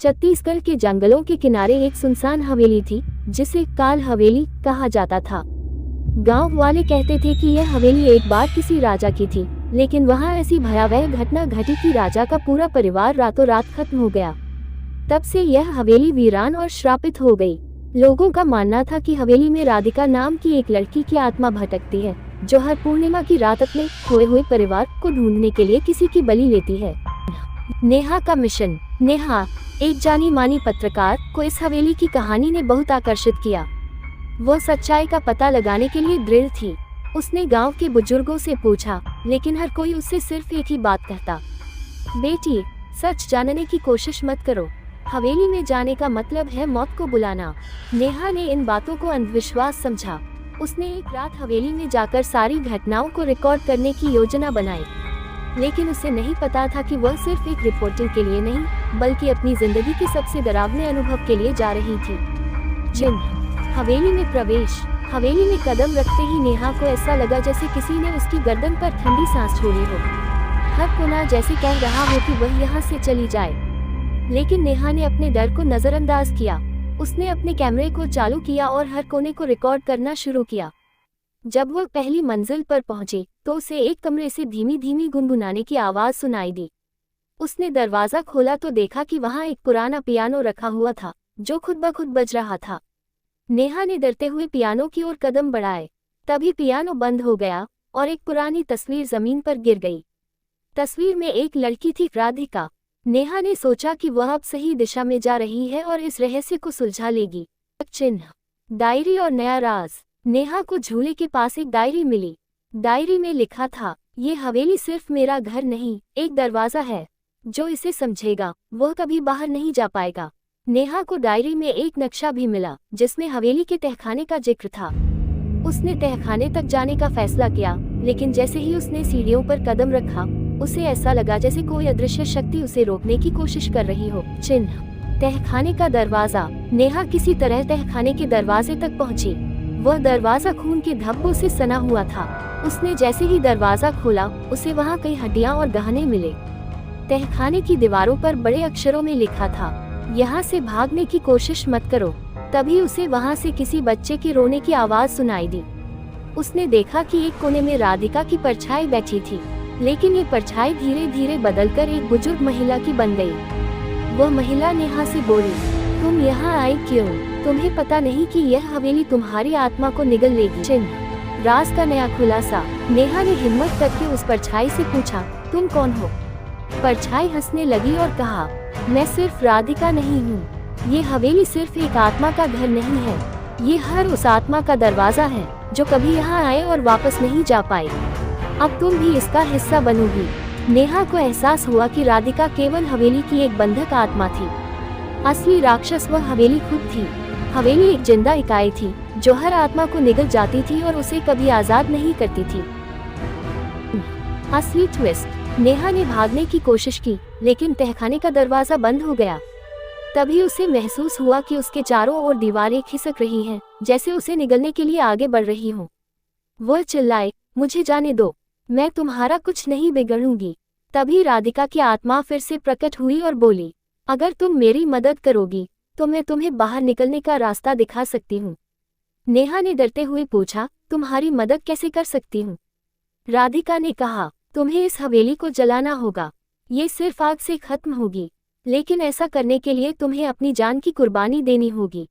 छत्तीसगढ़ के जंगलों के किनारे एक सुनसान हवेली थी जिसे काल हवेली कहा जाता था। गांव वाले कहते थे कि यह हवेली एक बार किसी राजा की थी, लेकिन वहां ऐसी भयावह घटना घटी कि राजा का पूरा परिवार रातों रात खत्म हो गया। तब से यह हवेली वीरान और श्रापित हो गई। लोगों का मानना था कि हवेली में राधिका नाम की एक लड़की की आत्मा भटकती है, जो हर पूर्णिमा की रात अपने खोए हुए परिवार को ढूंढने के लिए किसी की बलि लेती है। नेहा का मिशन। नेहा, एक जानी मानी पत्रकार, को इस हवेली की कहानी ने बहुत आकर्षित किया। वो सच्चाई का पता लगाने के लिए दृढ़ थी। उसने गांव के बुजुर्गों से पूछा, लेकिन हर कोई उससे सिर्फ एक ही बात कहता, बेटी, सच जानने की कोशिश मत करो। हवेली में जाने का मतलब है मौत को बुलाना। नेहा ने इन बातों को अंधविश्वास समझा। उसने एक रात हवेली में जाकर सारी घटनाओं को रिकॉर्ड करने की योजना बनाई, लेकिन उसे नहीं पता था कि वह सिर्फ एक रिपोर्टिंग के लिए नहीं, बल्कि अपनी जिंदगी के सबसे डरावने अनुभव के लिए जा रही थी। चिन्ह। हवेली में प्रवेश। हवेली में कदम रखते ही नेहा को ऐसा लगा जैसे किसी ने उसकी गर्दन पर ठंडी सांस छोड़ी हो। हर कोना जैसे कह रहा हो कि वह यहाँ से चली जाए। लेकिन नेहा ने अपने डर को नजरअंदाज किया। उसने अपने कैमरे को चालू किया और हर कोने को रिकॉर्ड करना शुरू किया। जब वह पहली मंजिल पर पहुंची, तो उसे एक कमरे से धीमी धीमी गुनगुनाने की आवाज सुनाई दी। उसने दरवाजा खोला तो देखा कि वहां एक पुराना पियानो रखा हुआ था, जो खुद ब खुद बज रहा था। नेहा ने डरते हुए पियानो की ओर कदम बढ़ाए। तभी पियानो बंद हो गया और एक पुरानी तस्वीर जमीन पर गिर गई। तस्वीर में एक लड़की थी, राधिका। नेहा ने सोचा कि वह अब सही दिशा में जा रही है और इस रहस्य को सुलझा लेगी। चिन्ह। डायरी और नया राज। नेहा को झूले के पास एक डायरी मिली। डायरी में लिखा था, ये हवेली सिर्फ मेरा घर नहीं, एक दरवाजा है। जो इसे समझेगा वह कभी बाहर नहीं जा पाएगा। नेहा को डायरी में एक नक्शा भी मिला, जिसमें हवेली के तहखाने का जिक्र था। उसने तहखाने तक जाने का फैसला किया, लेकिन जैसे ही उसने सीढ़ियों पर कदम रखा, उसे ऐसा लगा जैसे कोई अदृश्य शक्ति उसे रोकने की कोशिश कर रही हो। चिन्ह। तहखाने का दरवाजा। नेहा किसी तरह तहखाने के दरवाजे तक पहुंची। वह दरवाजा खून के धब्बों से सना हुआ था। उसने जैसे ही दरवाजा खोला, उसे वहां कई हड्डियां और गहने मिले। तहखाने की दीवारों पर बड़े अक्षरों में लिखा था, यहाँ से भागने की कोशिश मत करो। तभी उसे वहां से किसी बच्चे के रोने की आवाज सुनाई दी। उसने देखा कि एक कोने में राधिका की परछाई बैठी थी, लेकिन ये परछाई धीरे धीरे बदलकर एक बुजुर्ग महिला की बन गई। वह महिला नेहा से बोली, तुम यहाँ आई क्यों? तुम्हें पता नहीं कि यह हवेली तुम्हारी आत्मा को निगल लेगी। चिन्ह। राज का नया खुलासा। नेहा ने हिम्मत करके उस परछाई से पूछा, तुम कौन हो? परछाई हंसने लगी और कहा, मैं सिर्फ राधिका नहीं हूँ। ये हवेली सिर्फ एक आत्मा का घर नहीं है, ये हर उस आत्मा का दरवाजा है जो कभी यहाँ आए और वापस नहीं जा पाए। अब तुम भी इसका हिस्सा बनोगी। नेहा को एहसास हुआ कि राधिका केवल हवेली की एक बंधक आत्मा थी। असली राक्षस वह हवेली खुद थी। हवेली एक जिंदा इकाई थी जो हर आत्मा को निगल जाती थी और उसे कभी आजाद नहीं करती थी। असली ट्विस्ट। नेहा ने भागने की कोशिश की, लेकिन तहखाने का दरवाजा बंद हो गया। तभी उसे महसूस हुआ कि उसके चारों ओर दीवारें खिसक रही हैं, जैसे उसे निगलने के लिए आगे बढ़ रही हों। वह चिल्लाए, मुझे जाने दो, मैं तुम्हारा कुछ नहीं बिगड़ूंगी। तभी राधिका की आत्मा फिर से प्रकट हुई और बोली, अगर तुम मेरी मदद करोगी तो मैं तुम्हें बाहर निकलने का रास्ता दिखा सकती हूँ। नेहा ने डरते हुए पूछा, तुम्हारी मदद कैसे कर सकती हूँ? राधिका ने कहा, तुम्हें इस हवेली को जलाना होगा। ये सिर्फ आग से खत्म होगी, लेकिन ऐसा करने के लिए तुम्हें अपनी जान की कुर्बानी देनी होगी।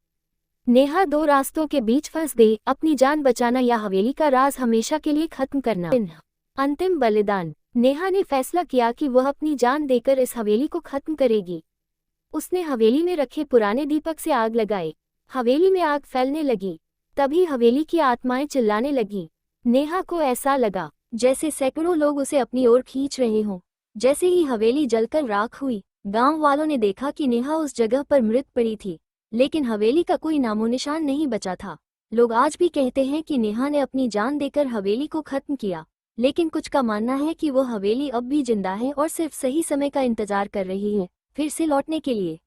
नेहा दो रास्तों के बीच फंस गई, अपनी जान बचाना या हवेली का राज हमेशा के लिए खत्म करना। अंतिम बलिदान। नेहा ने फैसला किया कि वह अपनी जान देकर इस हवेली को खत्म करेगी। उसने हवेली में रखे पुराने दीपक से आग लगाई। हवेली में आग फैलने लगी। तभी हवेली की आत्माएं चिल्लाने लगी। नेहा को ऐसा लगा जैसे सैकड़ों लोग उसे अपनी ओर खींच रहे हों। जैसे ही हवेली जलकर राख हुई, गांव वालों ने देखा कि नेहा उस जगह पर मृत पड़ी थी, लेकिन हवेली का कोई नामोनिशान नहीं बचा था। लोग आज भी कहते हैं कि नेहा ने अपनी जान देकर हवेली को खत्म किया, लेकिन कुछ का मानना है कि वो हवेली अब भी जिंदा है और सिर्फ सही समय का इंतजार कर रही है, फिर से लौटने के लिए।